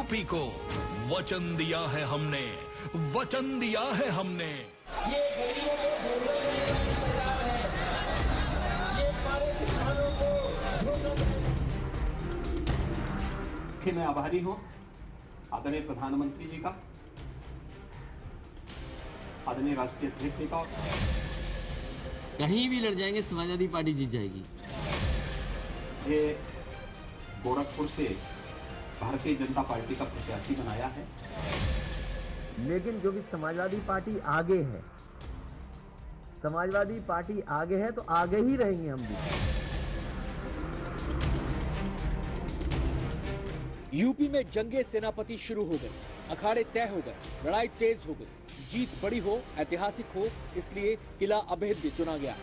UP को वचन दिया है हमने, वचन दिया है हमने। ये गरीबों को ढूंढने वाली सरकार है, ये हमारे किसानों को फिर मैं आभारी हूं आदरणीय प्रधानमंत्री जी का, आदरणीय राष्ट्रीय अध्यक्ष जी का। कहीं भी लड़ जाएंगे समाजवादी पार्टी जीत जाएगी। ये गोरखपुर से भारतीय जनता पार्टी का प्रत्याशी बनाया है, लेकिन जो भी समाजवादी पार्टी आगे है, समाजवादी पार्टी आगे है तो आगे ही रहेंगे हम भी। यूपी में जंगे सेनापति शुरू हो गए, अखाड़े तय हो गए, लड़ाई तेज हो गई, जीत बड़ी हो, ऐतिहासिक हो, इसलिए किला अभेद्य चुना गया।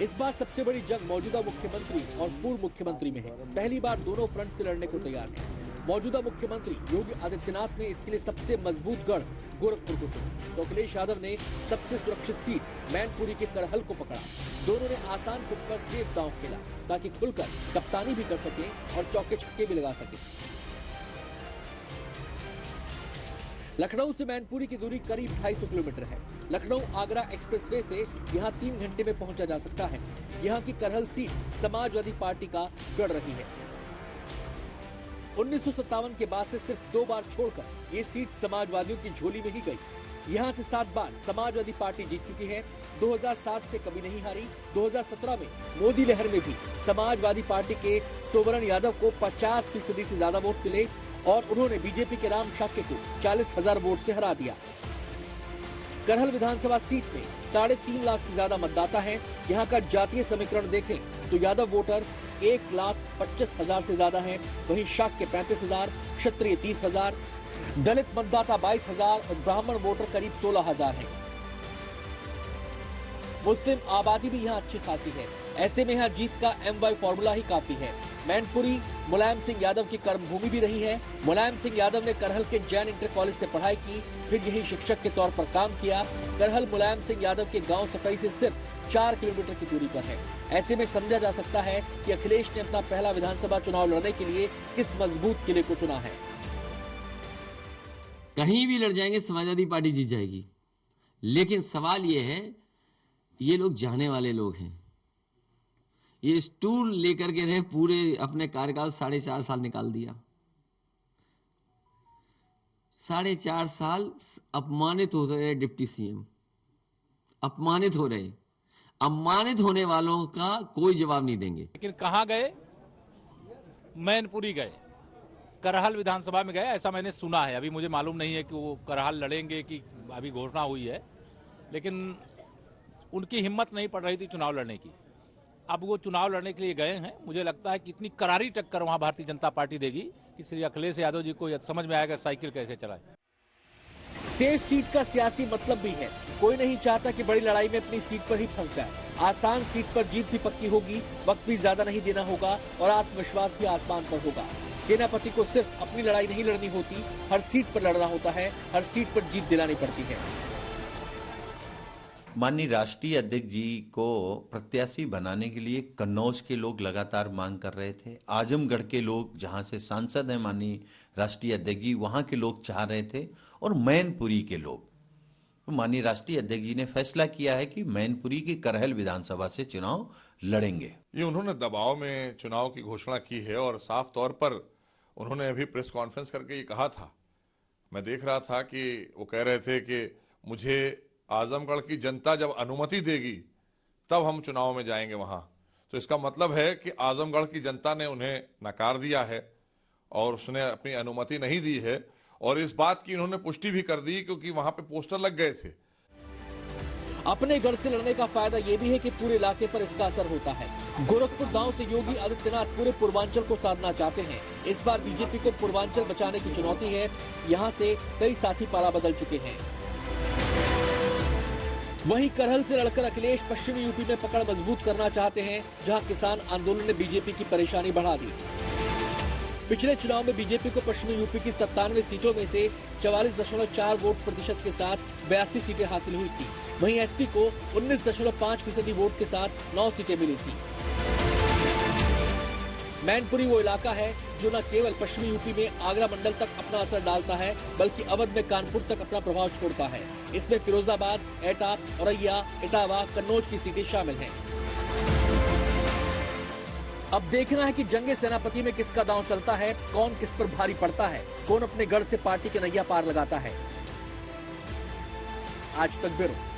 इस बार सबसे बड़ी जंग मौजूदा मुख्यमंत्री और पूर्व मुख्यमंत्री में है। पहली बार दोनों फ्रंट से लड़ने को तैयार हैं। मौजूदा मुख्यमंत्री योगी आदित्यनाथ ने इसके लिए सबसे मजबूत गढ़ गोरखपुर को चुना, तो अखिलेश यादव ने सबसे सुरक्षित सीट मैनपुरी के करहल को पकड़ा। दोनों ने आसान पिच पर सेफ दांव खेला ताकि खुलकर कप्तानी भी कर सके और चौके छक्के भी लगा सके। लखनऊ से मैनपुरी की दूरी करीब 250 किलोमीटर है। लखनऊ आगरा एक्सप्रेसवे से यहां 3 घंटे में पहुंचा जा सकता है। यहां की करहल सीट समाजवादी पार्टी का गढ़ रही है। 1957 के बाद से सिर्फ 2 बार छोड़कर ये सीट समाजवादियों की झोली में ही गई। यहां से 7 बार समाजवादी पार्टी जीत चुकी है। 2007 से कभी नहीं हारी। 2017 में मोदी लहर में भी समाजवादी पार्टी के सोवरण यादव को 50% से ज्यादा वोट मिले और उन्होंने बीजेपी के राम शाक्य को 40,000 वोट से हरा दिया। करहल विधानसभा सीट में 3.5 लाख से ज्यादा मतदाता हैं। यहाँ का जातीय समीकरण देखें तो यादव वोटर 1,25,000 से ज्यादा हैं, वहीं शाक्य 35,000, क्षत्रिय 30,000, दलित मतदाता 22,000 और ब्राह्मण वोटर करीब 16,000 हैं। मुस्लिम आबादी भी यहाँ अच्छी खासी है। ऐसे में यहाँ जीत का MY फॉर्मूला ही काफी है। मैनपुरी मुलायम सिंह यादव की कर्मभूमि भी रही है। मुलायम सिंह यादव ने करहल के जैन इंटर कॉलेज से पढ़ाई की, फिर यही शिक्षक के तौर पर काम किया। करहल मुलायम सिंह यादव के गांव सफाई से सिर्फ 4 किलोमीटर की दूरी पर है। ऐसे में समझा जा सकता है कि अखिलेश ने अपना पहला विधानसभा चुनाव लड़ने के लिए किस मजबूत किले को चुना है। कहीं भी लड़ जाएंगे समाजवादी पार्टी जीत जाएगी। लेकिन सवाल ये है, ये लोग जाने वाले लोग हैं। ये स्टूल लेकर के रहे पूरे अपने कार्यकाल 4.5 साल निकाल दिया। 4.5 साल अपमानित हो रहे डिप्टी सीएम, अपमानित हो रहे। अपमानित होने वालों का कोई जवाब नहीं देंगे। लेकिन कहां गए? मैनपुरी गए, करहल विधानसभा में गए, ऐसा मैंने सुना है। अभी मुझे मालूम नहीं है कि वो करहल लड़ेंगे कि अभी घोषणा हुई है, लेकिन उनकी हिम्मत नहीं पड़ रही थी चुनाव लड़ने की। अब वो चुनाव लड़ने के लिए गए हैं। मुझे लगता है कि इतनी करारी टक्कर वहां भारतीय जनता पार्टी देगी कि श्री अखिलेश यादव जी को समझ में आएगा साइकिल कैसे चलाए। सेफ सीट का सियासी मतलब भी है। कोई नहीं चाहता कि बड़ी लड़ाई में अपनी सीट पर ही फंस जाए। आसान सीट पर जीत भी पक्की होगी, वक्त भी ज्यादा नहीं देना होगा और आत्मविश्वास भी आसमान पर होगा। सेनापति को सिर्फ अपनी लड़ाई नहीं लड़नी होती, हर सीट पर लड़ना होता है, हर सीट पर जीत दिलानी पड़ती है। माननीय राष्ट्रीय अध्यक्ष जी को प्रत्याशी बनाने के लिए कन्नौज के लोग लगातार मांग कर रहे थे। आजमगढ़ के लोग, जहां से सांसद हैं माननीय राष्ट्रीय अध्यक्ष जी, वहां के लोग चाह रहे थे, और मैनपुरी के लोग। तो माननीय राष्ट्रीय अध्यक्ष जी ने फैसला किया है कि मैनपुरी की करहल विधानसभा से चुनाव लड़ेंगे। ये उन्होंने दबाव में चुनाव की घोषणा की है और साफ तौर पर उन्होंने अभी प्रेस कॉन्फ्रेंस करके ये कहा था। मैं देख रहा था कि वो कह रहे थे कि मुझे आजमगढ़ की जनता जब अनुमति देगी तब हम चुनाव में जाएंगे वहां। तो इसका मतलब है कि आजमगढ़ की जनता ने उन्हें नकार दिया है और उसने अपनी अनुमति नहीं दी है, और इस बात की इन्होंने पुष्टि भी कर दी क्योंकि वहां पे पोस्टर लग गए थे। अपने गढ़ से लड़ने का फायदा ये भी है कि पूरे इलाके पर इसका असर होता है। गोरखपुर गांव से योगी आदित्यनाथ पूरे पूर्वांचल को साधना चाहते हैं। इस बार बीजेपी को पूर्वांचल बचाने की चुनौती है। यहाँ से कई साथी पाला बदल चुके हैं। वहीं करहल से लड़कर अखिलेश पश्चिमी यूपी में पकड़ मजबूत करना चाहते हैं, जहां किसान आंदोलन ने बीजेपी की परेशानी बढ़ा दी। पिछले चुनाव में बीजेपी को पश्चिमी यूपी की 97 सीटों में से 44.4 वोट प्रतिशत के साथ 82 सीटें हासिल हुई थी। वहीं एसपी को 19.5% वोट के साथ 9 सीटें मिली थी। मैनपुरी वो इलाका है जो न केवल पश्चिमी यूपी में आगरा मंडल तक अपना असर डालता है, बल्कि अवध में कानपुर तक अपना प्रभाव छोड़ता है। इसमें फिरोजाबाद, एटा, औरैया, इटावा, कन्नौज की सीटें शामिल हैं। अब देखना है कि जंगे सेनापति में किसका दांव चलता है, कौन किस पर भारी पड़ता है, कौन अपने गढ़ से पार्टी के नैया पार लगाता है। आज तक ब्यूरो।